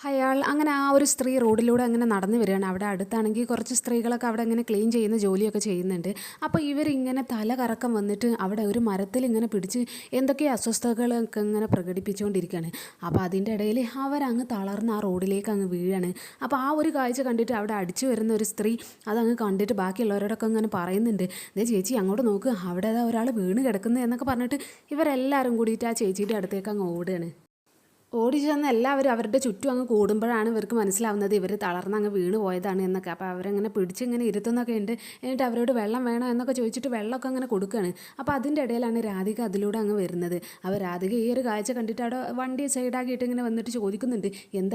അയാൾ അങ്ങനെ ആ ഒരു സ്ത്രീ റോഡിലൂടെ അങ്ങനെ നടന്നു വരികയാണ്. അവിടെ അടുത്താണെങ്കിൽ കുറച്ച് സ്ത്രീകളൊക്കെ അവിടെ ഇങ്ങനെ ക്ലീൻ ചെയ്യുന്ന ജോലിയൊക്കെ ചെയ്യുന്നുണ്ട്. അപ്പോൾ ഇവരിങ്ങനെ തല കറക്കം വന്നിട്ട് അവിടെ ഒരു മരത്തിൽ ഇങ്ങനെ പിടിച്ച് എന്തൊക്കെയോ അസ്വസ്ഥതകളൊക്കെ ഇങ്ങനെ പ്രകടിപ്പിച്ചുകൊണ്ടിരിക്കുകയാണ്. അപ്പോൾ അതിൻ്റെ ഇടയിൽ അവരങ്ങ് തളർന്ന് ആ റോഡിലേക്ക് അങ്ങ് വീഴാണ്. അപ്പോൾ ആ ഒരു കാഴ്ച കണ്ടിട്ട് അവിടെ അടിച്ചു വരുന്ന ഒരു സ്ത്രീ അതങ്ങ് കണ്ടിട്ട് ബാക്കിയുള്ളവരോടൊക്കെ ഇങ്ങനെ പറയുന്നുണ്ട്, ദേ ചേച്ചി അങ്ങോട്ട് നോക്ക്, അവിടെ ഒരാൾ വീണ് കിടക്കുന്നത് എന്നൊക്കെ പറഞ്ഞിട്ട് ഇവരെല്ലാവരും കൂടിയിട്ട് ആ ചേച്ചിയുടെ അടുത്തേക്ക് അങ്ങ് ഓടുകയാണ്. ഓടി ചെന്ന് എല്ലാവരും അവരുടെ ചുറ്റും അങ്ങ് കൂടുമ്പോഴാണ് ഇവർക്ക് മനസ്സിലാവുന്നത് ഇവർ തളർന്ന് അങ്ങ് വീണ് പോയതാണ് എന്നൊക്കെ. അപ്പോൾ അവരങ്ങനെ പിടിച്ചിങ്ങനെ ഇരുത്തുന്നൊക്കെ ഉണ്ട്. എന്നിട്ട് അവരോട് വെള്ളം വേണോ എന്നൊക്കെ ചോദിച്ചിട്ട് വെള്ളമൊക്കെ അങ്ങനെ കൊടുക്കുകയാണ്. അപ്പോൾ അതിൻ്റെ ഇടയിലാണ് രാധിക അതിലൂടെ അങ്ങ് വരുന്നത്. അപ്പോൾ രാധിക ഈ ഒരു കാഴ്ച കണ്ടിട്ട് അവിടെ വണ്ടി സൈഡാക്കിയിട്ട് ഇങ്ങനെ വന്നിട്ട് ചോദിക്കുന്നുണ്ട്,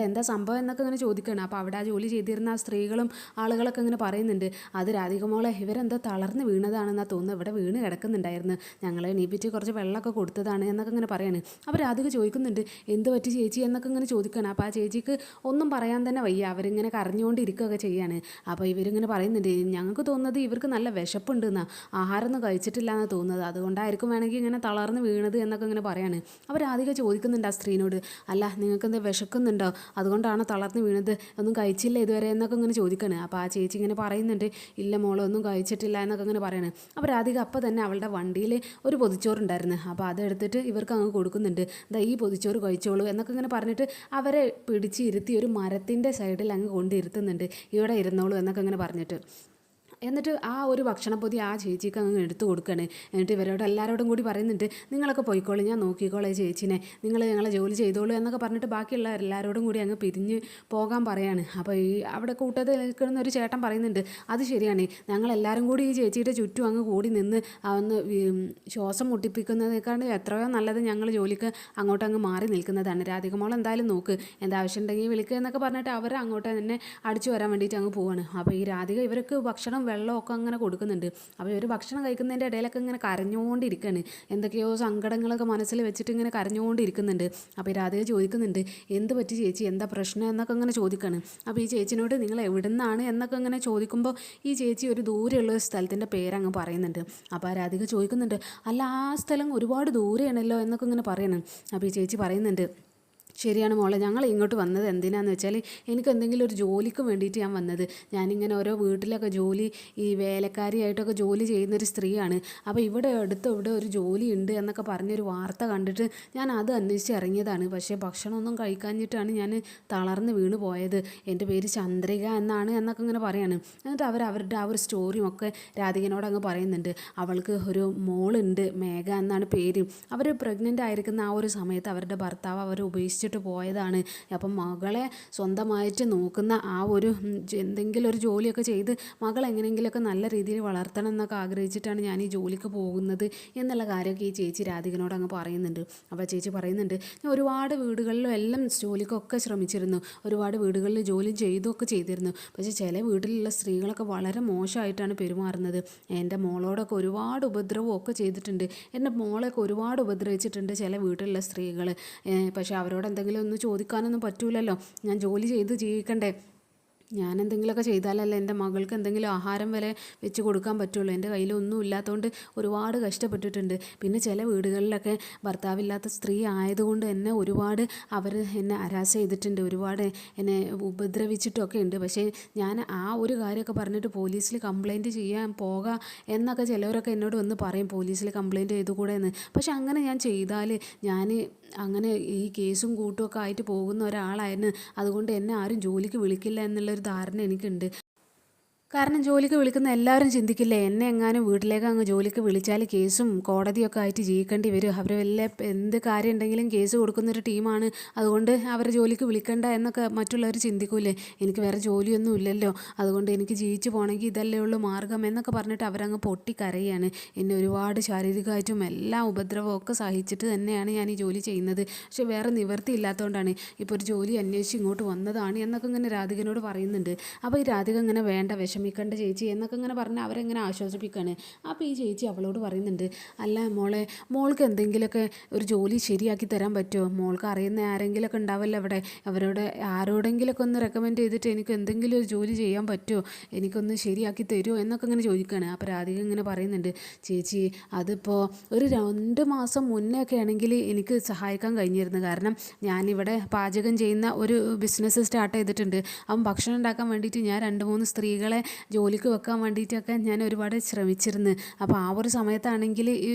എന്താ സംഭവം എന്നൊക്കെ ഇങ്ങനെ ചോദിക്കുകയാണ്. അപ്പോൾ അവിടെ ആ ജോലി ചെയ്തിരുന്ന ആ സ്ത്രീകളും ആളുകളൊക്കെ ഇങ്ങനെ പറയുന്നുണ്ട്, അത് രാധിക മോളെ ഇവരെന്തോ തളർന്ന് വീണതാണെന്നാണ് തോന്നുന്നത്, ഇവിടെ വീണ് കിടക്കുന്നുണ്ടായിരുന്നു, ഞങ്ങളെ എണീപ്പിച്ച് കുറച്ച് വെള്ളമൊക്കെ കൊടുത്തതാണ് എന്നൊക്കെ ഇങ്ങനെ പറയാണ്. അപ്പോൾ രാധിക ചോദിക്കുന്നുണ്ട്, എന്ത് പറ്റി ചേച്ചി എന്നൊക്കെ ഇങ്ങനെ ചോദിക്കുകയാണ്. അപ്പോൾ ആ ചേച്ചിക്ക് ഒന്നും പറയാൻ തന്നെ വയ്യ, അവരിങ്ങനെ കരഞ്ഞുകൊണ്ടിരിക്കുകയൊക്കെ ചെയ്യാണ്. അപ്പോൾ ഇവരിങ്ങനെ പറയുന്നുണ്ട്, ഞങ്ങൾക്ക് തോന്നുന്നത് ഇവർക്ക് നല്ല വിശപ്പുണ്ട് എന്നാണ്, ആഹാരമൊന്നും കഴിച്ചിട്ടില്ല എന്നാണ് തോന്നുന്നത്, അതുകൊണ്ടായിരിക്കും വേണമെങ്കിൽ ഇങ്ങനെ തളർന്ന് വീണത് എന്നൊക്കെ ഇങ്ങനെ പറയാണ്. അപ്പോൾ രാധിക ചോദിക്കുന്നുണ്ട് ആ സ്ത്രീനോട്, അല്ല നിങ്ങൾക്ക് എന്താ വിശക്കുന്നുണ്ടോ, അതുകൊണ്ടാണോ തളർന്ന് വീണത്, ഒന്നും കഴിച്ചില്ല ഇതുവരെ എന്നൊക്കെ ഇങ്ങനെ ചോദിക്കുകയാണ്. അപ്പോൾ ആ ചേച്ചി ഇങ്ങനെ പറയുന്നുണ്ട്, ഇല്ല മോളെ ഒന്നും കഴിച്ചിട്ടില്ല എന്നൊക്കെ ഇങ്ങനെ പറയാണ്. അപ്പോൾ രാധിക അപ്പോൾ തന്നെ അവളുടെ വണ്ടിയിൽ ഒരു പൊതിച്ചോറുണ്ടായിരുന്നു, അപ്പോൾ അതെടുത്തിട്ട് ഇവർക്ക് അങ്ങ് കൊടുക്കുന്നുണ്ട്, ദാ ഈ പൊതിച്ചോറ് കഴിച്ചോളൂ എന്നൊക്കെ ഇങ്ങനെ പറഞ്ഞിട്ട് അവരെ പിടിച്ച് ഇരുത്തി ഒരു മരത്തിൻ്റെ സൈഡിൽ അങ്ങ് കൊണ്ടിരുത്തുന്നുണ്ട്, ഇവിടെ ഇരുന്നോളൂ എന്നൊക്കെ ഇങ്ങനെ പറഞ്ഞിട്ട്. എന്നിട്ട് ആ ഒരു ഭക്ഷണപ്പൊതി ആ ചേച്ചിക്ക് അങ്ങ് എടുത്തു കൊടുക്കുകയാണ്. എന്നിട്ട് ഇവരോട് എല്ലാവരോടും കൂടി പറയുന്നുണ്ട്, നിങ്ങളൊക്കെ പോയിക്കോളൂ, ഞാൻ നോക്കിക്കോളേ ചേച്ചിനെ, നിങ്ങൾ ഞങ്ങളെ ജോലി ചെയ്തോളൂ എന്നൊക്കെ പറഞ്ഞിട്ട് ബാക്കിയുള്ള എല്ലാവരോടും കൂടി അങ്ങ് പിരിഞ്ഞ് പോകാൻ പറയാണ്. അപ്പോൾ ഈ അവിടെ കൂട്ടത്തിൽ നിൽക്കുന്ന ഒരു ചേട്ടൻ പറയുന്നുണ്ട്, അത് ശരിയാണ്, ഞങ്ങളെല്ലാവരും കൂടി ഈ ചേച്ചിയുടെ ചുറ്റും അങ്ങ് കൂടി നിന്ന് ഒന്ന് ശ്വാസം മുട്ടിപ്പിക്കുന്നതിനേക്കാൾ എത്രയോ നല്ലത് ഞങ്ങൾ ജോലിക്ക് അങ്ങോട്ടങ്ങ് മാറി നിൽക്കുന്നതാണ്, രാധിക മോൾ എന്തായാലും നോക്ക്, എന്താവശ്യം ഉണ്ടെങ്കിൽ വിളിക്കുക എന്നൊക്കെ പറഞ്ഞിട്ട് അവർ അങ്ങോട്ട് തന്നെ അടിച്ചു വരാൻ വേണ്ടിയിട്ട് അങ്ങ് പോവാണ്. അപ്പോൾ ഈ രാധിക ഇവർക്ക് ഭക്ഷണം വെള്ളമൊക്കെ അങ്ങനെ കൊടുക്കുന്നുണ്ട്. അപ്പോൾ ഇവർ ഭക്ഷണം കഴിക്കുന്നതിൻ്റെ ഇടയിലൊക്കെ ഇങ്ങനെ കരഞ്ഞുകൊണ്ടിരിക്കുകയാണ്, എന്തൊക്കെയോ സങ്കടങ്ങളൊക്കെ മനസ്സിൽ വെച്ചിട്ട് ഇങ്ങനെ കരഞ്ഞുകൊണ്ടിരിക്കുന്നുണ്ട്. അപ്പോൾ ഈ രാധിക ചോദിക്കുന്നുണ്ട്, എന്ത് പറ്റി ചേച്ചി, എന്താ പ്രശ്നം എന്നൊക്കെ ഇങ്ങനെ ചോദിക്കുകയാണ്. അപ്പോൾ ഈ ചേച്ചിനോട് നിങ്ങൾ എവിടെ നിന്നാണ് എന്നൊക്കെ ഇങ്ങനെ ചോദിക്കുമ്പോൾ ഈ ചേച്ചി ഒരു ദൂരെയുള്ള ഒരു സ്ഥലത്തിൻ്റെ പേരങ്ങ് പറയുന്നുണ്ട്. അപ്പോൾ ആ രാധിക ചോദിക്കുന്നുണ്ട്, അല്ല ആ സ്ഥലം ഒരുപാട് ദൂരെയാണല്ലോ എന്നൊക്കെ ഇങ്ങനെ പറയണം. അപ്പോൾ ഈ ചേച്ചി പറയുന്നുണ്ട്, ശരിയാണ് മോളെ, ഞങ്ങൾ ഇങ്ങോട്ട് വന്നത് എന്തിനാന്ന് വെച്ചാൽ എനിക്ക് എന്തെങ്കിലും ഒരു ജോലിക്ക് വേണ്ടിയിട്ട് ഞാൻ വന്നത്, ഞാനിങ്ങനെ ഓരോ വീട്ടിലൊക്കെ ജോലി ഈ വേലക്കാരിയായിട്ടൊക്കെ ജോലി ചെയ്യുന്നൊരു സ്ത്രീയാണ്. അപ്പോൾ ഇവിടെ ഇവിടെ ഒരു ജോലി ഉണ്ട് എന്നൊക്കെ പറഞ്ഞൊരു വാർത്ത കണ്ടിട്ട് ഞാൻ അത് അന്വേഷിച്ച് ഇറങ്ങിയതാണ്, പക്ഷേ ഭക്ഷണമൊന്നും കഴിക്കാഞ്ഞിട്ടാണ് ഞാൻ തളർന്ന് വീണ് പോയത്, എൻ്റെ പേര് ചന്ദ്രിക എന്നാണ് എന്നൊക്കെ ഇങ്ങനെ പറയാണ്. എന്നിട്ട് അവരുടെ ആ ഒരു സ്റ്റോറിയും ഒക്കെ രാധികനോട് അങ്ങ് പറയുന്നുണ്ട്. അവൾക്ക് ഒരു മോളുണ്ട്, മേഘ എന്നാണ് പേര്, അവർ പ്രഗ്നൻ്റ് ആയിരിക്കുന്ന ആ ഒരു സമയത്ത് അവരുടെ ഭർത്താവ് അവരെ ഉപേക്ഷിച്ചിട്ട് പോയതാണ്. അപ്പം മകളെ സ്വന്തമായിട്ട് നോക്കുന്ന ആ ഒരു എന്തെങ്കിലും ഒരു ജോലിയൊക്കെ ചെയ്ത് മകളെ എങ്ങനെയെങ്കിലുമൊക്കെ നല്ല രീതിയിൽ വളർത്തണം എന്നൊക്കെ ആഗ്രഹിച്ചിട്ടാണ് ഞാൻ ഈ ജോലിക്ക് പോകുന്നത് എന്നുള്ള കാര്യമൊക്കെ ഈ ചേച്ചി രാധികനോട് അങ്ങ് പറയുന്നുണ്ട്. അപ്പോൾ ചേച്ചി പറയുന്നുണ്ട്, ഞാൻ ഒരുപാട് വീടുകളിലും എല്ലാം ജോലിക്കൊക്കെ ശ്രമിച്ചിരുന്നു, ഒരുപാട് വീടുകളിൽ ജോലി ചെയ്തൊക്കെ ചെയ്തിരുന്നു, പക്ഷേ ചില വീട്ടിലുള്ള സ്ത്രീകളൊക്കെ വളരെ മോശമായിട്ടാണ് പെരുമാറുന്നത്, എൻ്റെ മോളോടൊക്കെ ഒരുപാട് ഉപദ്രവവും ഒക്കെ ചെയ്തിട്ടുണ്ട്, എൻ്റെ മോളെയൊക്കെ ഒരുപാട് ഉപദ്രവിച്ചിട്ടുണ്ട് ചില വീട്ടിലുള്ള സ്ത്രീകൾ, പക്ഷേ അവരോട് എന്തെങ്കിലും ഒന്ന് ചോദിക്കാനൊന്നും പറ്റൂലല്ലോ, ഞാൻ ജോലി ചെയ്ത് ജീവിക്കണ്ടേ, ഞാൻ എന്തെങ്കിലുമൊക്കെ ചെയ്താലല്ലേ എൻ്റെ മകൾക്ക് എന്തെങ്കിലും ആഹാരം വരെ വെച്ച് കൊടുക്കാൻ പറ്റുള്ളൂ, എൻ്റെ കയ്യിലൊന്നും ഇല്ലാത്തതുകൊണ്ട് ഒരുപാട് കഷ്ടപ്പെട്ടിട്ടുണ്ട്, പിന്നെ ചില വീടുകളിലൊക്കെ ഭർത്താവില്ലാത്ത സ്ത്രീ ആയതുകൊണ്ട് എന്നെ ഒരുപാട് അവർ എന്നെ ഹരാസ് ചെയ്തിട്ടുണ്ട്, ഒരുപാട് എന്നെ ഉപദ്രവിച്ചിട്ടൊക്കെ ഉണ്ട്, പക്ഷേ ഞാൻ ആ ഒരു കാര്യമൊക്കെ പറഞ്ഞിട്ട് പോലീസിൽ കംപ്ലയിൻറ്റ് ചെയ്യാൻ പോകാം എന്നൊക്കെ ചിലവരൊക്കെ എന്നോട് വന്ന് പറയും, പോലീസിൽ കംപ്ലയിൻറ്റ് ചെയ്തുകൂടെ എന്ന്, പക്ഷെ അങ്ങനെ ഞാൻ ചെയ്താൽ ഞാൻ അങ്ങനെ ഈ കേസും കൂട്ടുമൊക്കെ ആയിട്ട് പോകുന്ന ഒരാളായിരുന്നു, അതുകൊണ്ട് എന്നെ ആരും ജോലിക്ക് വിളിക്കില്ല എന്നുള്ളൊരു ധാരണ എനിക്കുണ്ട്. കാരണം ജോലിക്ക് വിളിക്കുന്ന എല്ലാവരും ചിന്തിക്കില്ലേ, എന്നെ എങ്ങാനും വീട്ടിലേക്ക് അങ്ങ് ജോലിക്ക് വിളിച്ചാൽ കേസും കോടതിയൊക്കെ ആയിട്ട് ജീവിക്കേണ്ടി വരും, അവർ വല്ല എന്ത് കാര്യം ഉണ്ടെങ്കിലും കേസ് കൊടുക്കുന്നൊരു ടീമാണ്, അതുകൊണ്ട് അവരെ ജോലിക്ക് വിളിക്കണ്ട എന്നൊക്കെ മറ്റുള്ളവർ ചിന്തിക്കൂലേ, എനിക്ക് വേറെ ജോലിയൊന്നും ഇല്ലല്ലോ, അതുകൊണ്ട് എനിക്ക് ജീവിച്ചു പോകണമെങ്കിൽ ഇതല്ലേ ഉള്ളൂ മാർഗം എന്നൊക്കെ പറഞ്ഞിട്ട് അവരങ്ങ് പൊട്ടിക്കരയാണ്. എന്നെ ഒരുപാട് ശാരീരികമായിട്ടും എല്ലാ ഉപദ്രവവും ഒക്കെ സഹിച്ചിട്ട് തന്നെയാണ് ഞാൻ ഈ ജോലി ചെയ്യുന്നത്, പക്ഷേ വേറെ നിവൃത്തി ഇല്ലാത്തതുകൊണ്ടാണ് ഇപ്പോൾ ഒരു ജോലി അന്വേഷിച്ച് ഇങ്ങോട്ട് വന്നതാണ് എന്നൊക്കെ ഇങ്ങനെ രാധികനോട് പറയുന്നുണ്ട്. അപ്പോൾ ഈ രാധിക ഇങ്ങനെ വേണ്ട വിഷമിക്കേണ്ട ചേച്ചി എന്നൊക്കെ ഇങ്ങനെ പറഞ്ഞ് അവരെങ്ങനെ ആശ്വസിപ്പിക്കുകയാണ്. അപ്പോൾ ഈ ചേച്ചി അവളോട് പറയുന്നുണ്ട്, അല്ല മോളെ, മോൾക്ക് എന്തെങ്കിലുമൊക്കെ ഒരു ജോലി ശരിയാക്കി തരാൻ പറ്റുമോ? മോൾക്ക് അറിയുന്ന ആരെങ്കിലുമൊക്കെ ഉണ്ടാവല്ലോ അവിടെ, അവരോട് ആരോടെങ്കിലുമൊക്കെ ഒന്ന് റെക്കമെൻഡ് ചെയ്തിട്ട് എനിക്ക് എന്തെങ്കിലും ഒരു ജോലി ചെയ്യാൻ പറ്റുമോ, എനിക്കൊന്ന് ശരിയാക്കി തരുമോ എന്നൊക്കെ ഇങ്ങനെ ചോദിക്കുകയാണ്. അപ്പോൾ രാധിക ഇങ്ങനെ പറയുന്നുണ്ട്, ചേച്ചി അതിപ്പോൾ ഒരു 2 മാസം മുന്നേ ഒക്കെ ആണെങ്കിൽ എനിക്ക് സഹായിക്കാൻ കഴിഞ്ഞിരുന്നു. കാരണം ഞാനിവിടെ പാചകം ചെയ്യുന്ന ഒരു ബിസിനസ് സ്റ്റാർട്ട് ചെയ്തിട്ടുണ്ട്. അപ്പം ഭക്ഷണം ഉണ്ടാക്കാൻ വേണ്ടിയിട്ട് ഞാൻ 2-3 സ്ത്രീകളെ ജോലിക്ക് വെക്കാൻ വേണ്ടിയിട്ടൊക്കെ ഞാൻ ഒരുപാട് ശ്രമിച്ചിരുന്നു. അപ്പോൾ ആ ഒരു സമയത്താണെങ്കിൽ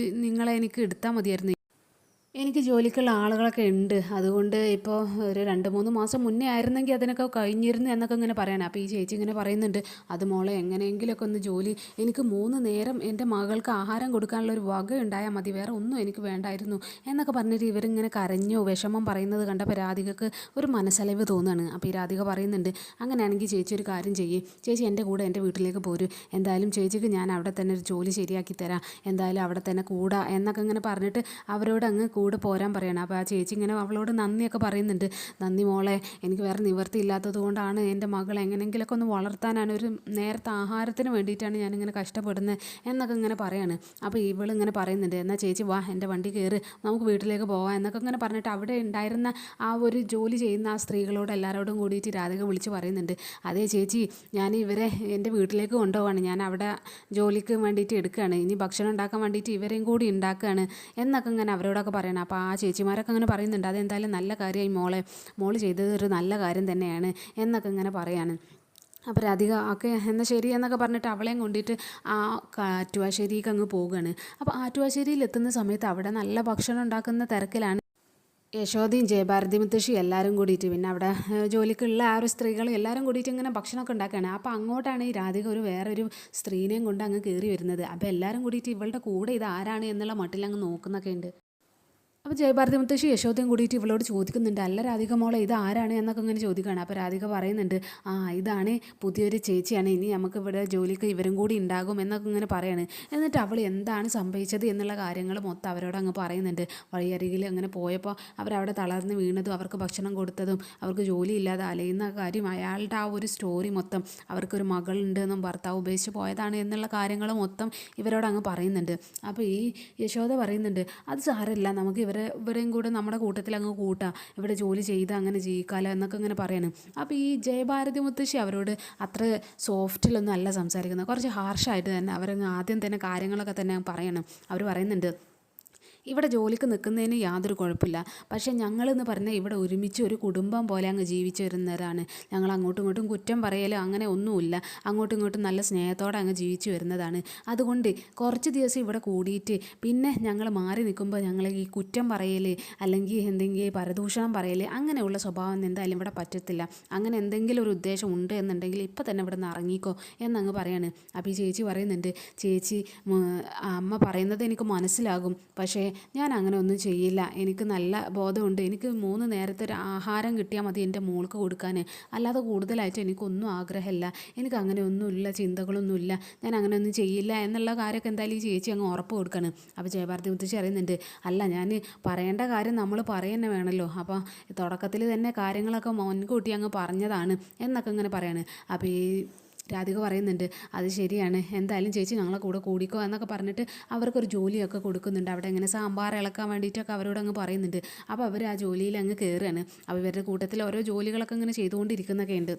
നിങ്ങളെ എനിക്ക് എടുത്താൽ മതിയായിരുന്നു. എനിക്ക് ജോലിക്കുള്ള ആളുകളൊക്കെ ഉണ്ട്. അതുകൊണ്ട് ഇപ്പോൾ ഒരു 2-3 മാസം മുന്നേ ആയിരുന്നെങ്കിൽ അതിനൊക്കെ കഴിഞ്ഞിരുന്നു എന്നൊക്കെ ഇങ്ങനെ പറയണം. അപ്പോൾ ഈ ചേച്ചി ഇങ്ങനെ പറയുന്നുണ്ട്, അത് മോളെ എങ്ങനെയെങ്കിലുമൊക്കെ ഒന്ന് ജോലി, എനിക്ക് 3 നേരം എൻ്റെ മകൾക്ക് ആഹാരം കൊടുക്കാനുള്ള ഒരു വക ഉണ്ടായാൽ മതി, വേറെ ഒന്നും എനിക്ക് വേണ്ടായിരുന്നു എന്നൊക്കെ പറഞ്ഞിട്ട് ഇവരിങ്ങനെ കരഞ്ഞോ വിഷമം പറയുന്നത് കണ്ടപ്പോൾ രാധികക്ക് ഒരു മനസ്സലിവ് തോന്നുകയാണ്. അപ്പോൾ ഈ രാധിക പറയുന്നുണ്ട്, അങ്ങനെയാണെങ്കിൽ ചേച്ചി ഒരു കാര്യം ചെയ്യേ, ചേച്ചി എൻ്റെ കൂടെ എൻ്റെ വീട്ടിലേക്ക് പോരും. എന്തായാലും ചേച്ചിക്ക് ഞാൻ അവിടെ തന്നെ ഒരു ജോലി ശരിയാക്കി തരാം, എന്തായാലും അവിടെ തന്നെ കൂടാ എന്നൊക്കെ ഇങ്ങനെ പറഞ്ഞിട്ട് അവരോട് അങ്ങ് കൂടെ പോരാൻ പറയണം. അപ്പോൾ ആ ചേച്ചി ഇങ്ങനെ അവളോട് നന്ദിയൊക്കെ പറയുന്നുണ്ട്. നന്ദി മോളെ, എനിക്ക് വേറെ നിവൃത്തി ഇല്ലാത്തത് കൊണ്ടാണ് എൻ്റെ മകളെ എങ്ങനെയെങ്കിലുമൊക്കെ ഒന്ന് വളർത്താനാണ്, ഒരു നേരത്തെ ആഹാരത്തിന് വേണ്ടിയിട്ടാണ് ഞാനിങ്ങനെ കഷ്ടപ്പെടുന്നത് എന്നൊക്കെ ഇങ്ങനെ പറയാണ്. അപ്പോൾ ഇവളിങ്ങനെ പറയുന്നുണ്ട്, എന്നാൽ ചേച്ചി വാ, എൻ്റെ വണ്ടി കയറി നമുക്ക് വീട്ടിലേക്ക് പോകാം എന്നൊക്കെ ഇങ്ങനെ പറഞ്ഞിട്ട് അവിടെ ഉണ്ടായിരുന്ന ആ ഒരു ജോലി ചെയ്യുന്ന ആ സ്ത്രീകളോട് എല്ലാവരോടും കൂടിയിട്ട് രാധിക വിളിച്ച് പറയുന്നുണ്ട്, അതേ ചേച്ചി, ഞാൻ ഇവരെ എൻ്റെ വീട്ടിലേക്ക് കൊണ്ടുപോവാണ്, ഞാൻ അവിടെ ജോലിക്ക് വേണ്ടിയിട്ട് എടുക്കുകയാണ്, ഇനി ഭക്ഷണം ഉണ്ടാക്കാൻ വേണ്ടിയിട്ട് ഇവരെയും കൂടി ഉണ്ടാക്കുകയാണ് എന്നൊക്കെ ഇങ്ങനെ അവരോടൊക്കെ പറയണം. അപ്പോൾ ആ ചേച്ചിമാരൊക്കെ അങ്ങനെ പറയുന്നുണ്ട്, അതെന്തായാലും നല്ല കാര്യമായി മോളെ, മോള് ചെയ്തത് ഒരു നല്ല കാര്യം തന്നെയാണ് എന്നൊക്കെ ഇങ്ങനെ പറയാണ്. അപ്പോൾ രാധിക ഓക്കെ എന്നാൽ ശരി എന്നൊക്കെ പറഞ്ഞിട്ട് അവളെയും കൊണ്ടിട്ട് ആ ആറ്റുവാശ്ശേരിക്ക് അങ്ങ് പോവുകയാണ്. അപ്പോൾ ആറ്റുവാശ്ശേരിയിൽ എത്തുന്ന സമയത്ത് അവിടെ നല്ല ഭക്ഷണം ഉണ്ടാക്കുന്ന തിരക്കിലാണ് യശോദയും ജയഭാരതി മുത്തശ്ശി എല്ലാവരും കൂടിയിട്ട്, പിന്നെ അവിടെ ജോലിക്കുള്ള ആ ഒരു സ്ത്രീകൾ എല്ലാവരും കൂടിയിട്ട് ഇങ്ങനെ ഭക്ഷണമൊക്കെ ഉണ്ടാക്കുകയാണ്. അപ്പോൾ അങ്ങോട്ടാണ് ഈ രാധിക വേറൊരു സ്ത്രീനെയും കൊണ്ട് അങ്ങ് കയറി വരുന്നത്. അപ്പോൾ എല്ലാവരും കൂടിയിട്ട് ഇവളുടെ കൂടെ ഇത് ആരാണ് എന്നുള്ള മട്ടിൽ അങ്ങ് നോക്കുന്നൊക്കെ ഉണ്ട്. അപ്പോൾ ജയഭാരതി മുത്തശ്ശി യശോദയും കൂടിയിട്ട് ഇവളോട് ചോദിക്കുന്നുണ്ട്, അല്ല രാധിക മോളെ, ഇത് ആരാണ് എന്നൊക്കെ ഇങ്ങനെ ചോദിക്കുകയാണ്. അപ്പോൾ രാധിക പറയുന്നുണ്ട്, ഇതാണ് പുതിയൊരു ചേച്ചിയാണ്, ഇനി നമുക്ക് ഇവിടെ ജോലിക്ക് ഇവരും കൂടി ഉണ്ടാകും എന്നൊക്കെ ഇങ്ങനെ പറയാണ്. എന്നിട്ട് അവൾ എന്താണ് സംഭവിച്ചത് എന്നുള്ള കാര്യങ്ങൾ മൊത്തം അവരോട് അങ്ങ് പറയുന്നുണ്ട്. വഴിയരികിൽ അങ്ങനെ പോയപ്പോൾ അവരവിടെ തളർന്ന് വീണതും അവർക്ക് ഭക്ഷണം കൊടുത്തതും അവർക്ക് ജോലിയില്ലാതെ അലയുന്ന കാര്യം, അയാളുടെ ആ ഒരു സ്റ്റോറി മൊത്തം, അവർക്കൊരു മകളുണ്ടെന്നും ഭർത്താവ് ഉപേക്ഷിച്ച് പോയതാണ് എന്നുള്ള കാര്യങ്ങൾ മൊത്തം ഇവരോട് അങ്ങ് പറയുന്നുണ്ട്. അപ്പോൾ ഈ യശോദ പറയുന്നുണ്ട്, അത് സാരമില്ല, നമുക്ക് ഇവരെയും കൂടെ നമ്മുടെ കൂട്ടത്തിൽ അങ്ങ് കൂട്ടാം, ഇവിടെ ജോലി ചെയ്ത് അങ്ങനെ ജീവിക്കാമല്ലോ എന്നൊക്കെ ഇങ്ങനെ പറയാണ്. അപ്പോൾ ഈ ജയഭാരതി മുത്തശ്ശി അവരോട് അത്ര സോഫ്റ്റിലൊന്നും അല്ല സംസാരിക്കുന്നത്, കുറച്ച് ഹാർഷായിട്ട് തന്നെ അവരങ്ങ് ആദ്യം തന്നെ കാര്യങ്ങളൊക്കെ തന്നെ പറയണം. അവർ പറയുന്നുണ്ട്, ഇവിടെ ജോലിക്ക് നിൽക്കുന്നതിന് യാതൊരു കുഴപ്പമില്ല, പക്ഷേ ഞങ്ങളെന്ന് പറഞ്ഞാൽ ഇവിടെ ഒരുമിച്ച് ഒരു കുടുംബം പോലെ അങ്ങ് ജീവിച്ചു വരുന്നവരാണ്. ഞങ്ങൾ അങ്ങോട്ടും ഇങ്ങോട്ടും കുറ്റം പറയലോ അങ്ങനെ ഒന്നുമില്ല, അങ്ങോട്ടും ഇങ്ങോട്ടും നല്ല സ്നേഹത്തോടെ അങ്ങ് ജീവിച്ചു വരുന്നതാണ്. അതുകൊണ്ട് കുറച്ച് ദിവസം ഇവിടെ കൂടിയിട്ട് പിന്നെ ഞങ്ങൾ മാറി നിൽക്കുമ്പോൾ ഞങ്ങൾ ഈ കുറ്റം പറയൽ അല്ലെങ്കിൽ എന്തെങ്കിലും പരദൂഷണം പറയൽ അങ്ങനെയുള്ള സ്വഭാവം എന്തായാലും ഇവിടെ പറ്റത്തില്ല. അങ്ങനെ എന്തെങ്കിലും ഒരു ഉദ്ദേശം ഉണ്ട് എന്നുണ്ടെങ്കിൽ ഇപ്പം തന്നെ ഇവിടെ നിന്ന് ഇറങ്ങിക്കോ എന്നങ്ങ് പറയാണ്. അപ്പോൾ ഈ ചേച്ചി പറയുന്നുണ്ട്, ചേച്ചി അമ്മ പറയുന്നത് എനിക്ക് മനസ്സിലാകും, പക്ഷേ ഞാൻ അങ്ങനെ ഒന്നും ചെയ്യില്ല, എനിക്ക് നല്ല ബോധമുണ്ട്, എനിക്ക് 3 നേരത്തെ ഒരു ആഹാരം കിട്ടിയാൽ മതി എൻ്റെ മോൾക്ക് കൊടുക്കാൻ, അല്ലാതെ കൂടുതലായിട്ട് എനിക്കൊന്നും ആഗ്രഹമില്ല, എനിക്ക് അങ്ങനെ ഒന്നുമില്ല, ചിന്തകളൊന്നുമില്ല, ഞാൻ അങ്ങനെ ഒന്നും ചെയ്യില്ല എന്നുള്ള കാര്യമൊക്കെ എന്തായാലും ഈ ചേച്ചി അങ്ങ് ഉറപ്പ് കൊടുക്കുകയാണ്. അപ്പോൾ ജയഭാരതി മുത്തശ്ശി അറിയുന്നുണ്ട്, അല്ല ഞാൻ പറയേണ്ട കാര്യം നമ്മൾ പറയുന്നത് വേണമല്ലോ, അപ്പോൾ തുടക്കത്തിൽ തന്നെ കാര്യങ്ങളൊക്കെ മുൻകൂട്ടി അങ്ങ് പറഞ്ഞതാണ് എന്നൊക്കെ ഇങ്ങനെ പറയാണ്. അപ്പോൾ ഈ രാധിക പറയുന്നുണ്ട്, അത് ശരിയാണ്, എന്തായാലും ചേച്ചി ഞങ്ങളെ കൂടെ കൂടിക്കോ എന്നൊക്കെ പറഞ്ഞിട്ട് അവർക്കൊരു ജോലിയൊക്കെ കൊടുക്കുന്നുണ്ട്. അവിടെ ഇങ്ങനെ സാമ്പാർ ഇളക്കാൻ വേണ്ടിയിട്ടൊക്കെ അവരോട് അങ്ങ് പറയുന്നുണ്ട്. അപ്പോൾ അവർ ആ ജോലിയിൽ അങ്ങ് കയറുകയാണ്. അപ്പോൾ ഇവരുടെ കൂട്ടത്തിൽ ഓരോ ജോലികളൊക്കെ ഇങ്ങനെ ചെയ്തുകൊണ്ടിരിക്കുന്നൊക്കെ ഉണ്ട്.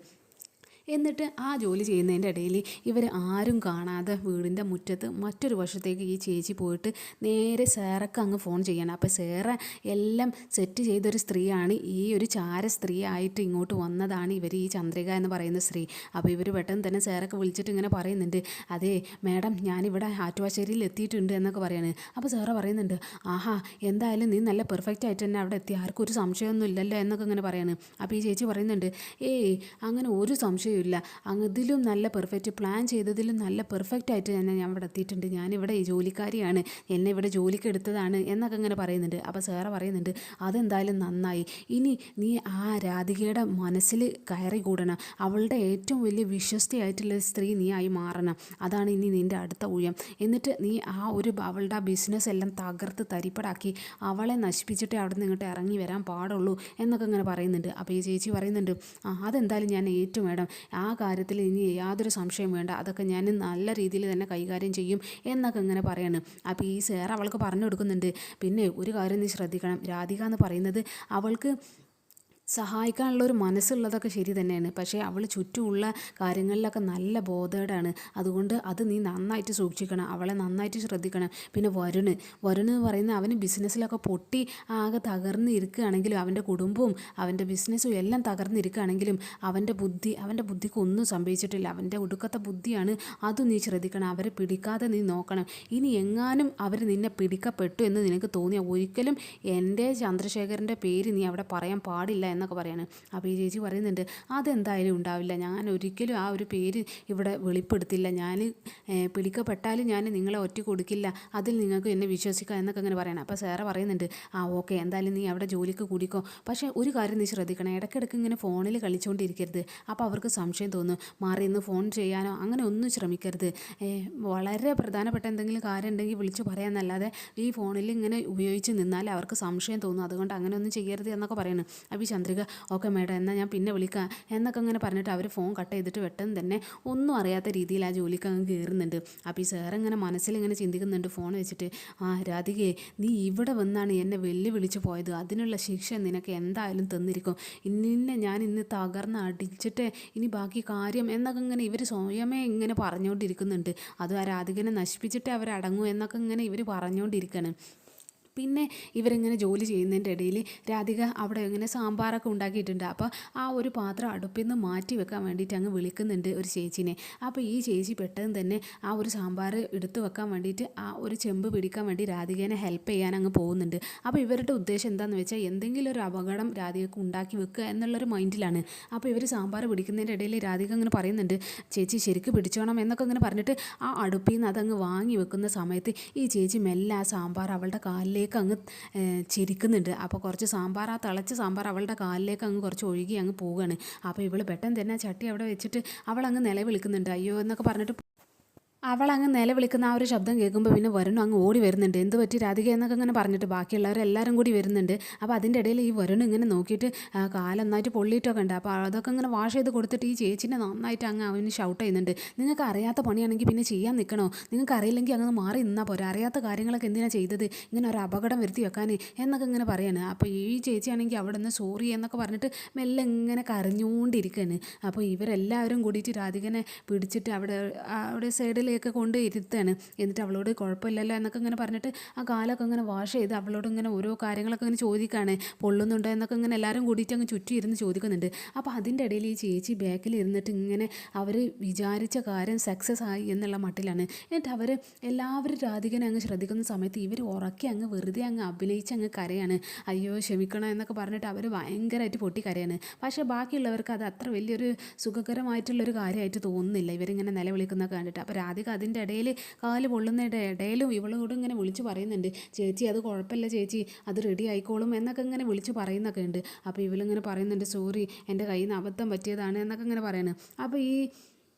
എന്നിട്ട് ആ ജോലി ചെയ്യുന്നതിൻ്റെ ഇടയിൽ ഇവർ ആരും കാണാതെ വീടിൻ്റെ മുറ്റത്ത് മറ്റൊരു വശത്തേക്ക് ഈ ചേച്ചി പോയിട്ട് നേരെ സേറക്ക് അങ്ങ് ഫോൺ ചെയ്യണം. അപ്പോൾ സേറ എല്ലാം സെറ്റ് ചെയ്തൊരു സ്ത്രീയാണ്, ഈ ഒരു ചാര സ്ത്രീ ആയിട്ട് ഇങ്ങോട്ട് വന്നതാണ് ഇവർ, ഈ ചന്ദ്രിക എന്ന് പറയുന്ന സ്ത്രീ. അപ്പോൾ ഇവർ പെട്ടെന്ന് തന്നെ സേറക്ക് വിളിച്ചിട്ട് ഇങ്ങനെ പറയുന്നുണ്ട്, അതേ മാഡം, ഞാനിവിടെ ആറ്റുവാശ്ശേരിയിൽ എത്തിയിട്ടുണ്ട് എന്നൊക്കെ പറയാണ്. അപ്പോൾ സേറ പറയുന്നുണ്ട്, ആഹാ എന്തായാലും നീ നല്ല പെർഫെക്റ്റ് ആയിട്ട് തന്നെ അവിടെ എത്തി, ആർക്കും ഒരു സംശയമൊന്നും ഇല്ലല്ലോ എന്നൊക്കെ ഇങ്ങനെ പറയാണ്. അപ്പോൾ ഈ ചേച്ചി പറയുന്നുണ്ട്, അങ്ങനെ ഒരു സംശയം ഇല്ല, ഇതിലും നല്ല പെർഫെക്റ്റ്, പ്ലാൻ ചെയ്തതിലും നല്ല പെർഫെക്റ്റ് ആയിട്ട് തന്നെ ഞാൻ ഇവിടെ എത്തിയിട്ടുണ്ട്, ഞാനിവിടെ ജോലിക്കാരിയാണ്, എന്നെ ഇവിടെ ജോലിക്ക് എടുത്തതാണ് എന്നൊക്കെ ഇങ്ങനെ പറയുന്നുണ്ട്. അപ്പോൾ സാറ പറയുന്നുണ്ട്, അതെന്തായാലും നന്നായി, ഇനി നീ ആ രാധികയുടെ മനസ്സിൽ കയറി കൂടണം, അവളുടെ ഏറ്റവും വലിയ വിശ്വസ്തയായിട്ടുള്ള സ്ത്രീ നീ ആയി മാറണം, അതാണ് ഇനി നിൻ്റെ അടുത്ത ഊഴം. എന്നിട്ട് നീ അവളുടെ ആ ബിസിനസ് എല്ലാം തകർത്ത് തരിപ്പടാക്കി അവളെ നശിപ്പിച്ചിട്ട് അവിടെ നിന്ന് ഇങ്ങോട്ട് ഇറങ്ങി വരാൻ പാടുള്ളൂ എന്നൊക്കെ ഇങ്ങനെ പറയുന്നുണ്ട്. അപ്പോൾ ഈ ചേച്ചി പറയുന്നുണ്ട്, അതെന്തായാലും ഞാൻ ഏറ്റു മാഡം, ആ കാര്യത്തിൽ ഇനി യാതൊരു സംശയം വേണ്ട, അതൊക്കെ ഞാൻ നല്ല രീതിയിൽ തന്നെ കൈകാര്യം ചെയ്യും എന്നൊക്കെ ഇങ്ങനെ പറയാണ്. അപ്പോൾ ഈ സാർ അവൾക്ക് പറഞ്ഞു കൊടുക്കുന്നുണ്ട്, പിന്നെ ഒരു കാര്യം നീ ശ്രദ്ധിക്കണം, രാധിക എന്ന് പറയുന്നത് അവൾക്ക് സഹായിക്കാനുള്ള ഒരു മനസ്സുള്ളതൊക്കെ ശരി തന്നെയാണ്, പക്ഷേ അവൾ ചുറ്റുമുള്ള കാര്യങ്ങളിലൊക്കെ നല്ല ബോധേടാണ്. അതുകൊണ്ട് അത് നീ നന്നായിട്ട് സൂക്ഷിക്കണം, അവളെ നന്നായിട്ട് ശ്രദ്ധിക്കണം. പിന്നെ വരുണ് എന്ന് പറയുന്ന അവന് ബിസിനസ്സിലൊക്കെ പൊട്ടി ആകെ തകർന്നിരിക്കുകയാണെങ്കിലും അവൻ്റെ കുടുംബവും അവൻ്റെ ബിസിനസ്സും എല്ലാം തകർന്നിരിക്കുകയാണെങ്കിലും അവൻ്റെ ബുദ്ധിക്ക് ഒന്നും സംഭവിച്ചിട്ടില്ല. അവൻ്റെ ഒടുക്കത്തെ ബുദ്ധിയാണ്, അതും നീ ശ്രദ്ധിക്കണം. അവരെ പിടിക്കാതെ നീ നോക്കണം. ഇനി എങ്ങാനും അവർ നിന്നെ പിടിക്കപ്പെട്ടു എന്ന് നിനക്ക് തോന്നിയാൽ ഒരിക്കലും എൻ്റെ ചന്ദ്രശേഖരൻ്റെ പേര് നീ അവിടെ പറയാൻ പാടില്ല എന്നൊക്കെ പറയാണ്. അപ്പോൾ ഈ ചേച്ചി പറയുന്നുണ്ട്, അതെന്തായാലും ഉണ്ടാവില്ല, ഞാൻ ഒരിക്കലും ആ ഒരു പേര് ഇവിടെ വെളിപ്പെടുത്തില്ല, ഞാൻ പിടിക്കപ്പെട്ടാലും ഞാൻ നിങ്ങളെ ഒറ്റ കൊടുക്കില്ല, അതിൽ നിങ്ങൾക്ക് എന്നെ വിശ്വസിക്കാം എന്നൊക്കെ അങ്ങനെ പറയണം. അപ്പോൾ സാറ് പറയുന്നുണ്ട്, ഓക്കെ, എന്തായാലും നീ അവിടെ ജോലിക്ക് കൂടിക്കോ, പക്ഷേ ഒരു കാര്യം നീ ശ്രദ്ധിക്കണം, ഇടയ്ക്കിടയ്ക്ക് ഇങ്ങനെ ഫോണിൽ കളിച്ചുകൊണ്ടിരിക്കരുത്. അപ്പോൾ അവർക്ക് സംശയം തോന്നും, മാറി ഇന്ന് ഫോൺ ചെയ്യാനോ അങ്ങനെ ഒന്നും ശ്രമിക്കരുത്. വളരെ പ്രധാനപ്പെട്ട എന്തെങ്കിലും കാര്യം ഉണ്ടെങ്കിൽ വിളിച്ച് പറയാമെന്നല്ലാതെ ഈ ഫോണിൽ ഇങ്ങനെ ഉപയോഗിച്ച് നിന്നാൽ അവർക്ക് സംശയം തോന്നും, അതുകൊണ്ട് അങ്ങനെ ഒന്നും ചെയ്യരുത് എന്നൊക്കെ പറയുന്നു. അപ്പോൾ ചന്ദ്രിക, ഓക്കെ മേഡം, എന്നാൽ ഞാൻ പിന്നെ വിളിക്കാം എന്നൊക്കെ അങ്ങനെ പറഞ്ഞിട്ട് അവർ ഫോൺ കട്ട് ചെയ്തിട്ട് പെട്ടെന്ന് തന്നെ ഒന്നും അറിയാത്ത രീതിയിൽ ആ ജോലിക്ക് അങ്ങ് കയറുന്നുണ്ട്. അപ്പോൾ ഈ സാറിങ്ങനെ മനസ്സിലിങ്ങനെ ചിന്തിക്കുന്നുണ്ട് ഫോൺ വെച്ചിട്ട്, രാധികയെ, നീ ഇവിടെ വന്നാണ് എന്നെ വെല്ലുവിളിച്ച് പോയത്, അതിനുള്ള ശിക്ഷ നിനക്ക് എന്തായാലും തന്നിരിക്കും, നിന്നെ ഞാൻ ഇന്ന് തകർന്ന് അടിച്ചിട്ട് ഇനി ബാക്കി കാര്യം എന്നൊക്കെ ഇങ്ങനെ ഇവർ സ്വയമേ ഇങ്ങനെ പറഞ്ഞുകൊണ്ടിരിക്കുന്നുണ്ട്. അത് ആ രാധികനെ നശിപ്പിച്ചിട്ട് അവരടങ്ങൂ എന്നൊക്കെ ഇങ്ങനെ ഇവർ പറഞ്ഞുകൊണ്ടിരിക്കുകയാണ്. പിന്നെ ഇവരിങ്ങനെ ജോലി ചെയ്യുന്നതിൻ്റെ ഇടയിൽ രാധിക അവിടെ ഇങ്ങനെ സാമ്പാറൊക്കെ ഉണ്ടാക്കിയിട്ടുണ്ട്. അപ്പോൾ ആ ഒരു പാത്രം അടുപ്പിൽ നിന്ന് മാറ്റി വെക്കാൻ വേണ്ടിയിട്ട് അങ്ങ് വിളിക്കുന്നുണ്ട് ഒരു ചേച്ചിനെ. അപ്പോൾ ഈ ചേച്ചി പെട്ടെന്ന് തന്നെ ആ ഒരു സാമ്പാർ എടുത്തു വെക്കാൻ വേണ്ടിയിട്ട് ആ ഒരു ചെമ്പ് പിടിക്കാൻ വേണ്ടി രാധികേനെ ഹെൽപ്പ് ചെയ്യാൻ അങ്ങ് പോകുന്നുണ്ട്. അപ്പോൾ ഇവരുടെ ഉദ്ദേശം എന്താണെന്ന് വെച്ചാൽ എന്തെങ്കിലും ഒരു അപകടം രാധികക്ക് ഉണ്ടാക്കി വെക്കുക എന്നുള്ളൊരു മൈൻഡിലാണ്. അപ്പോൾ ഇവർ സാമ്പാർ പിടിക്കുന്നതിൻ്റെ ഇടയിൽ രാധിക അങ്ങനെ പറയുന്നുണ്ട്, ചേച്ചി ശരിക്ക് പിടിച്ചോണം എന്നൊക്കെ അങ്ങനെ പറഞ്ഞിട്ട് ആ അടുപ്പിൽ നിന്ന് അതങ്ങ് വാങ്ങി വെക്കുന്ന സമയത്ത് ഈ ചേച്ചി മെല്ലെ ആ സാമ്പാർ അവളുടെ കാലിലേക്ക് അങ്ങ് ചിരിക്കുന്നുണ്ട്. അപ്പോൾ കുറച്ച് സാമ്പാർ, ആ തിളച്ച സാമ്പാർ അവളുടെ കാലിലേക്ക് അങ്ങ് കുറച്ച് ഒഴുകി അങ്ങ് പോവുകയാണ്. അപ്പോൾ ഇവൾ പെട്ടെന്ന് തന്നെ ചട്ടി അവിടെ വെച്ചിട്ട് അവൾ അങ്ങ് നിലവിളിക്കുന്നുണ്ട്, അയ്യോ എന്നൊക്കെ പറഞ്ഞിട്ട്. അവളങ്ങ് നിലവിളിക്കുന്ന ആ ഒരു ശബ്ദം കേൾക്കുമ്പോൾ പിന്നെ വരുൺ അങ്ങ് ഓടി വരുന്നുണ്ട്. എന്ത് പറ്റി രാധിക എന്നൊക്കെ ഇങ്ങനെ പറഞ്ഞിട്ട് ബാക്കിയുള്ളവരെല്ലാവരും കൂടി വരുന്നുണ്ട്. അപ്പോൾ അതിൻ്റെ ഇടയിൽ ഈ വരുൺ ഇങ്ങനെ നോക്കിയിട്ട് കാലൊന്നായിട്ട് പൊള്ളിയിട്ടൊക്കെ ഉണ്ട്. അപ്പോൾ അതൊക്കെ ഇങ്ങനെ വാഷ് ചെയ്ത് കൊടുത്തിട്ട് ഈ ചേച്ചിനെ നന്നായിട്ട് അങ്ങ് അവന് ഷൗട്ട് ചെയ്യുന്നുണ്ട്, നിങ്ങൾക്ക് അറിയാത്ത പണിയാണെങ്കിൽ പിന്നെ ചെയ്യാൻ നിൽക്കണോ, നിങ്ങൾക്ക് അറിയില്ലെങ്കിൽ അങ്ങ് മാറി നിന്നാൽ പോരാ, അറിയാത്ത കാര്യങ്ങളൊക്കെ എന്തിനാണ് ചെയ്തത്, ഇങ്ങനെ ഒരു അപകടം വരുത്തി വെക്കാൻ എന്നൊക്കെ ഇങ്ങനെ പറയാണ്. അപ്പോൾ ഈ ചേച്ചിയാണെങ്കിൽ അവിടെ നിന്ന് സോറി എന്നൊക്കെ പറഞ്ഞിട്ട് മെല്ലെ ഇങ്ങനെ കരഞ്ഞുകൊണ്ടിരിക്കുകയാണ്. അപ്പോൾ ഇവരെല്ലാവരും കൂടിയിട്ട് രാധികനെ പിടിച്ചിട്ട് അവിടെ സൈഡിൽ ഒക്കെ കൊണ്ട് ഇരുത്താണ്. എന്നിട്ട് അവളോട് കുഴപ്പമില്ലല്ലോ എന്നൊക്കെ ഇങ്ങനെ പറഞ്ഞിട്ട് ആ കാലൊക്കെ ഇങ്ങനെ വാഷ് ചെയ്ത് അവളോട് ഇങ്ങനെ ഓരോ കാര്യങ്ങളൊക്കെ ഇങ്ങനെ ചോദിക്കുകയാണ്, പൊള്ളുന്നുണ്ടോ എന്നൊക്കെ ഇങ്ങനെ എല്ലാവരും കൂടിയിട്ട് അങ്ങ് ചുറ്റി ഇരുന്ന് ചോദിക്കുന്നുണ്ട്. അപ്പോൾ അതിൻ്റെ ഇടയിൽ ഈ ചേച്ചി ബാക്കിൽ ഇരുന്നിട്ട് ഇങ്ങനെ അവർ വിചാരിച്ച കാര്യം സക്സസ് ആയി എന്നുള്ള മട്ടിലാണ്. എന്നിട്ട് അവർ എല്ലാവരും രാധികനെ അങ്ങ് ശ്രദ്ധിക്കുന്ന സമയത്ത് ഇവർ ഉറക്കി അങ്ങ് വെറുതെ അങ്ങ് അഭിനയിച്ച് അങ്ങ് കരയാണ്, അയ്യോ ക്ഷമിക്കണം എന്നൊക്കെ പറഞ്ഞിട്ട് അവർ ഭയങ്കരമായിട്ട് പൊട്ടിക്കരയാണ്. പക്ഷേ ബാക്കിയുള്ളവർക്ക് അത് അത്ര വലിയൊരു സുഖകരമായിട്ടുള്ളൊരു കാര്യമായിട്ട് തോന്നുന്നില്ല ഇവരിങ്ങനെ നിലവിളിക്കുന്നൊക്കെ കണ്ടിട്ട്. അപ്പോൾ രാധിക അതിൻ്റെ ഇടയിൽ കാല് പൊള്ളുന്നതിൻ്റെ ഇടയിലും ഇവളോട് ഇങ്ങനെ വിളിച്ച് പറയുന്നുണ്ട്, ചേച്ചി അത് കുഴപ്പമില്ല ചേച്ചി, അത് റെഡി ആയിക്കോളും എന്നൊക്കെ ഇങ്ങനെ വിളിച്ച് പറയുന്നൊക്കെ ഉണ്ട്. അപ്പോൾ ഇവളിങ്ങനെ പറയുന്നുണ്ട്, സോറി എൻ്റെ കയ്യിൽ നിന്ന് അബദ്ധം പറ്റിയതാണ് എന്നൊക്കെ ഇങ്ങനെ പറയുന്നത്. അപ്പോൾ ഈ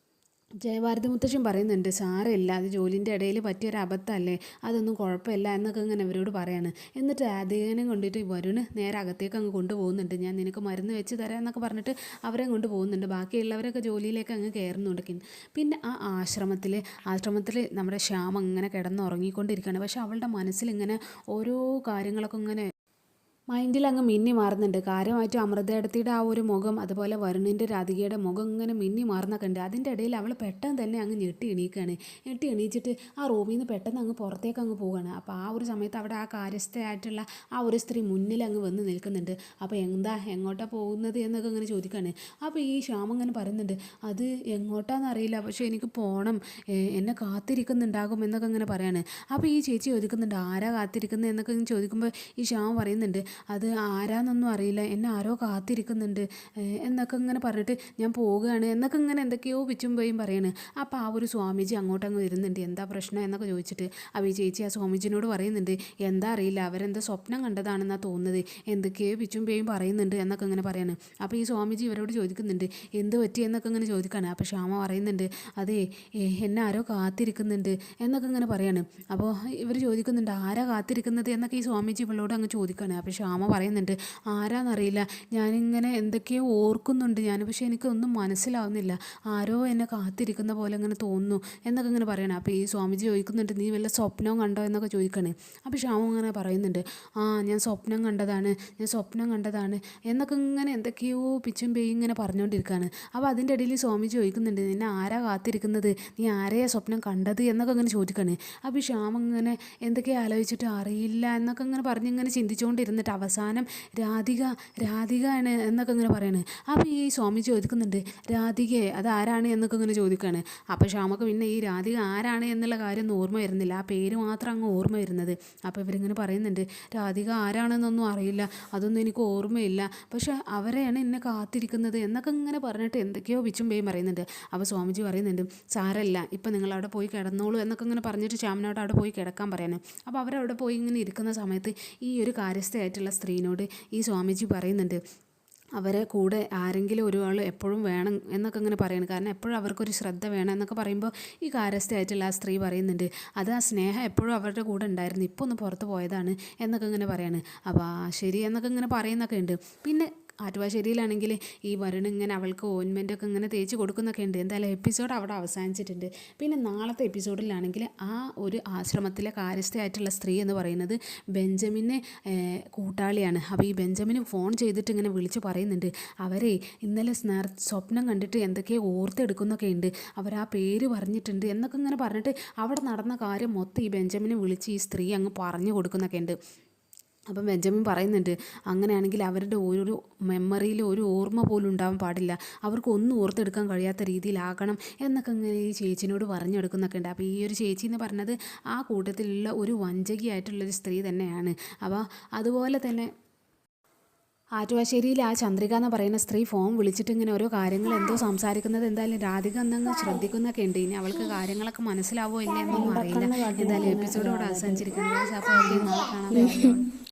ജയഭാരതി മുത്തശ്ശൻ പറയുന്നുണ്ട്, സാരമില്ല, അത് ജോലിൻ്റെ ഇടയിൽ പറ്റിയൊരു അബദ്ധമല്ലേ, അതൊന്നും കുഴപ്പമില്ല എന്നൊക്കെ ഇങ്ങനെ ഇവരോട് പറയാണ്. എന്നിട്ട് രാധികനെ കൊണ്ടിട്ട് വരുണ് നേരെ അകത്തേക്ക് അങ്ങ് കൊണ്ടുപോകുന്നുണ്ട്, ഞാൻ നിനക്ക് മരുന്ന് വെച്ച് തരാം എന്നൊക്കെ പറഞ്ഞിട്ട് അവരെ കൊണ്ട് പോകുന്നുണ്ട്. ബാക്കിയുള്ളവരൊക്കെ ജോലിയിലേക്ക് അങ്ങ് കയറുന്നുണ്ട്. പിന്നെ ആ ആശ്രമത്തിൽ നമ്മുടെ ശ്യാം അങ്ങനെ കിടന്നുറങ്ങിക്കൊണ്ടിരിക്കുകയാണ്. പക്ഷെ അവളുടെ മനസ്സിലിങ്ങനെ ഓരോ കാര്യങ്ങളൊക്കെ ഇങ്ങനെ മൈൻഡിൽ അങ്ങ് മിന്നി മാറുന്നുണ്ട്. കാര്യമായിട്ട് അമൃതേടത്തിയുടെ ആ ഒരു മുഖം, അതുപോലെ വരുണിൻ്റെ രാധികയുടെ മുഖം ഇങ്ങനെ മിന്നി മാറുന്നൊക്കെ ഉണ്ട്. അതിൻ്റെ ഇടയിൽ അവൾ പെട്ടെന്ന് തന്നെ അങ്ങ് ഞെട്ടി എണീച്ചിട്ട് ആ റൂമിൽ നിന്ന് പെട്ടെന്ന് അങ്ങ് പുറത്തേക്ക് അങ്ങ് പോവുകയാണ്. അപ്പോൾ ആ ഒരു സമയത്ത് അവിടെ ആ കാര്യസ്ഥയായിട്ടുള്ള ആ ഒരു സ്ത്രീ മുന്നിൽ അങ്ങ് വന്ന് നിൽക്കുന്നുണ്ട്. അപ്പോൾ എങ്ങോട്ടാണ് പോകുന്നത് എന്നൊക്കെ ഇങ്ങനെ ചോദിക്കുകയാണ്. അപ്പോൾ ഈ ശ്യാം ഇങ്ങനെ പറയുന്നുണ്ട്, അത് എങ്ങോട്ടാണെന്ന് അറിയില്ല, പക്ഷേ എനിക്ക് പോകണം, എന്നെ കാത്തിരിക്കുന്നുണ്ടാകും എന്നൊക്കെ ഇങ്ങനെ പറയാണ്. അപ്പോൾ ഈ ചേച്ചി ചോദിക്കുന്നുണ്ട്, ആരാ കാത്തിരിക്കുന്നത് എന്നൊക്കെ ചോദിക്കുമ്പോൾ ഈ ശ്യാം പറയുന്നുണ്ട്, അത് ആരാന്നൊന്നും അറിയില്ല, എന്നെ ആരോ കാത്തിരിക്കുന്നുണ്ട് എന്നൊക്കെ ഇങ്ങനെ പറഞ്ഞിട്ട് ഞാൻ പോവുകയാണ് എന്നൊക്കെ ഇങ്ങനെ എന്തൊക്കെയോ പിച്ചും പോയും പറയാണ്. അപ്പോൾ ആ ഒരു സ്വാമിജി അങ്ങോട്ടങ്ങ് വരുന്നുണ്ട്, എന്താ പ്രശ്നം എന്നൊക്കെ ചോദിച്ചിട്ട്. അപ്പോൾ ഈ ചേച്ചി ആ സ്വാമിജിനോട് പറയുന്നുണ്ട്, എന്താ അറിയില്ല, അവരെന്തോ സ്വപ്നം കണ്ടതാണെന്നാണ് തോന്നുന്നത്, എന്തൊക്കെയോ പിച്ചും പേയും പറയുന്നുണ്ട് എന്നൊക്കെ ഇങ്ങനെ പറയാണ്. അപ്പോൾ ഈ സ്വാമിജി ഇവരോട് ചോദിക്കുന്നുണ്ട്, എന്ത് പറ്റി എന്നൊക്കെ ഇങ്ങനെ ചോദിക്കുകയാണ്. അപ്പോൾ ശ്യാമ പറയുന്നുണ്ട്, അതെ, എന്നെ ആരോ കാത്തിരിക്കുന്നുണ്ട് എന്നൊക്കെ ഇങ്ങനെ പറയാണ്. അപ്പോൾ ഇവർ ചോദിക്കുന്നുണ്ട്, ആരാ കാത്തിരിക്കുന്നത് എന്നൊക്കെ ഈ സ്വാമിജി ഇവളോട് അങ്ങ് ചോദിക്കുകയാണ്. അപ്പോൾ ശ്യാമ പറയുന്നുണ്ട്, ആരാന്നറിയില്ല, ഞാനിങ്ങനെ എന്തൊക്കെയോ ഓർക്കുന്നുണ്ട് ഞാൻ, പക്ഷേ എനിക്കൊന്നും മനസ്സിലാവുന്നില്ല, ആരോ എന്നെ കാത്തിരിക്കുന്ന പോലെ ഇങ്ങനെ തോന്നുന്നു എന്നൊക്കെ ഇങ്ങനെ പറയണം. അപ്പോൾ ഈ സ്വാമിജി ചോദിക്കുന്നുണ്ട്, നീ വല്ല സ്വപ്നവും കണ്ടോ എന്നൊക്കെ ചോദിക്കണേ. അപ്പോൾ ശ്യാമ ഇങ്ങനെ പറയുന്നുണ്ട്, ഞാൻ സ്വപ്നം കണ്ടതാണ്, ഞാൻ സ്വപ്നം കണ്ടതാണ് എന്നൊക്കെ ഇങ്ങനെ എന്തൊക്കെയോ പിച്ചും പേയും ഇങ്ങനെ പറഞ്ഞുകൊണ്ടിരിക്കുകയാണ്. അപ്പോൾ അതിൻ്റെ ഇടയിൽ സ്വാമിജി ചോദിക്കുന്നുണ്ട്, നിന്നെ ആരാ കാത്തിരിക്കുന്നത്, നീ ആരെയാ സ്വപ്നം കണ്ടത് എന്നൊക്കെ ഇങ്ങനെ ചോദിക്കുകയാണ്. അപ്പോൾ ശ്യാമ ഇങ്ങനെ എന്തൊക്കെയോ ആലോചിച്ചിട്ട് അറിയില്ല എന്നൊക്കെ ഇങ്ങനെ പറഞ്ഞിങ്ങനെ ചിന്തിച്ചുകൊണ്ടിരുന്നിട്ട് അവസാനം രാധികയാണ് എന്നൊക്കെ ഇങ്ങനെ പറയണേ. അപ്പോൾ ഈ സ്വാമിജി ചോദിക്കുന്നുണ്ട്, രാധികയെ അത് ആരാണ് എന്നൊക്കെ ഇങ്ങനെ ചോദിക്കുകയാണ്. അപ്പോൾ ശ്യാമക്ക് പിന്നെ ഈ രാധിക ആരാണ് എന്നുള്ള കാര്യം ഒന്നും ഓർമ്മ വരുന്നില്ല, ആ പേര് മാത്രം അങ്ങ് ഓർമ്മ വരുന്നത്. അപ്പോൾ ഇവരിങ്ങനെ പറയുന്നുണ്ട്, രാധിക ആരാണെന്നൊന്നും അറിയില്ല, അതൊന്നും എനിക്ക് ഓർമ്മയില്ല, പക്ഷെ അവരെയാണ് എന്നെ കാത്തിരിക്കുന്നത് എന്നൊക്കെ ഇങ്ങനെ പറഞ്ഞിട്ട് എന്തൊക്കെയോ പിച്ചും പേയും പറയുന്നുണ്ട്. അപ്പോൾ സ്വാമിജി പറയുന്നുണ്ട്, സാരമില്ല, ഇപ്പം നിങ്ങളവിടെ പോയി കിടന്നോളൂ എന്നൊക്കെ ഇങ്ങനെ പറഞ്ഞിട്ട് ശ്യാമിനോട് അവിടെ പോയി കിടക്കാൻ പറയാനും. അപ്പോൾ അവരവിടെ പോയി ഇങ്ങനെ ഇരിക്കുന്ന സമയത്ത് ഈ ഒരു കാര്യസ്ഥയായിട്ടുള്ള സ്ത്രീനോട് ഈ സ്വാമിജി പറയുന്നുണ്ട്, അവരെ കൂടെ ആരെങ്കിലും ഒരാൾ എപ്പോഴും വേണം എന്നൊക്കെ ഇങ്ങനെ പറയുന്നത്, കാരണം എപ്പോഴും അവർക്കൊരു ശ്രദ്ധ വേണം എന്നൊക്കെ പറയുമ്പോൾ ഈ കാര്യസ്ഥയായിട്ടുള്ള ആ സ്ത്രീ പറയുന്നുണ്ട്, അത് ആ സ്നേഹം എപ്പോഴും അവരുടെ കൂടെ ഉണ്ടായിരുന്നു, ഇപ്പോൾ ഒന്ന് പുറത്ത് പോയതാണ് എന്നൊക്കെ ഇങ്ങനെ പറയാണ്. അപ്പോൾ ശരി എന്നൊക്കെ ഇങ്ങനെ പറയുന്നൊക്കെ ഉണ്ട്. പിന്നെ ആറ്റുവാശ്ശേരിയിലാണെങ്കിൽ ഈ വരുൺ ഇങ്ങനെ അവൾക്ക് ഓയിൻമെൻറ്റൊക്കെ ഇങ്ങനെ തേച്ച് കൊടുക്കുന്നൊക്കെ ഉണ്ട്. എന്തായാലും എപ്പിസോഡ് അവിടെ അവസാനിച്ചിട്ടുണ്ട്. പിന്നെ നാളത്തെ എപ്പിസോഡിലാണെങ്കിൽ ആ ഒരു ആശ്രമത്തിലെ കാര്യസ്ഥയായിട്ടുള്ള സ്ത്രീ എന്ന് പറയുന്നത് ബെഞ്ചമിന് കൂട്ടാളിയാണ്. അപ്പോൾ ഈ ബെഞ്ചമിന് ഫോൺ ചെയ്തിട്ട് ഇങ്ങനെ വിളിച്ച് പറയുന്നുണ്ട്, അവരെ ഇന്നലെ സ്വപ്നം കണ്ടിട്ട് എന്തൊക്കെയോ ഓർത്തെടുക്കുന്നൊക്കെ ഉണ്ട്, അവർ ആ പേര് പറഞ്ഞിട്ടുണ്ട് എന്നൊക്കെ ഇങ്ങനെ പറഞ്ഞിട്ട് അവിടെ നടന്ന കാര്യം മൊത്തം ഈ ബെഞ്ചമിനെ വിളിച്ച് ഈ സ്ത്രീ അങ്ങ് പറഞ്ഞു കൊടുക്കുന്നൊക്കെ ഉണ്ട്. അപ്പം ബെഞ്ചമിൻ പറയുന്നുണ്ട്, അങ്ങനെയാണെങ്കിൽ അവരുടെ ഒരു മെമ്മറിയിൽ ഒരു ഓർമ്മ പോലും ഉണ്ടാവാൻ പാടില്ല, അവർക്ക് ഒന്നും ഓർത്തെടുക്കാൻ കഴിയാത്ത രീതിയിലാകണം എന്നൊക്കെ ഇങ്ങനെ ഈ ചേച്ചിനോട് പറഞ്ഞെടുക്കുന്നൊക്കെ ഉണ്ട്. അപ്പോൾ ഈ ഒരു ചേച്ചി എന്ന് പറഞ്ഞത് ആ കൂട്ടത്തിലുള്ള ഒരു വഞ്ചകിയായിട്ടുള്ളൊരു സ്ത്രീ തന്നെയാണ്. അപ്പോൾ അതുപോലെ തന്നെ ആറ്റുവാശ്ശേരിയിൽ ആ ചന്ദ്രിക എന്ന് പറയുന്ന സ്ത്രീ ഫോൺ വിളിച്ചിട്ട് ഇങ്ങനെ ഓരോ കാര്യങ്ങൾ എന്തോ സംസാരിക്കുന്നത് എന്തായാലും രാധിക എന്നങ്ങ് ശ്രദ്ധിക്കുന്നൊക്കെ ഉണ്ട്. ഇനി അവൾക്ക് കാര്യങ്ങളൊക്കെ മനസ്സിലാവോ ഇല്ല എന്നൊന്നും അറിയില്ല. എന്തായാലും എപ്പിസോഡ് ഇവിടെ അവസാനിച്ചിരിക്കുന്നത്. അപ്പോൾ നാളെ കാണാം.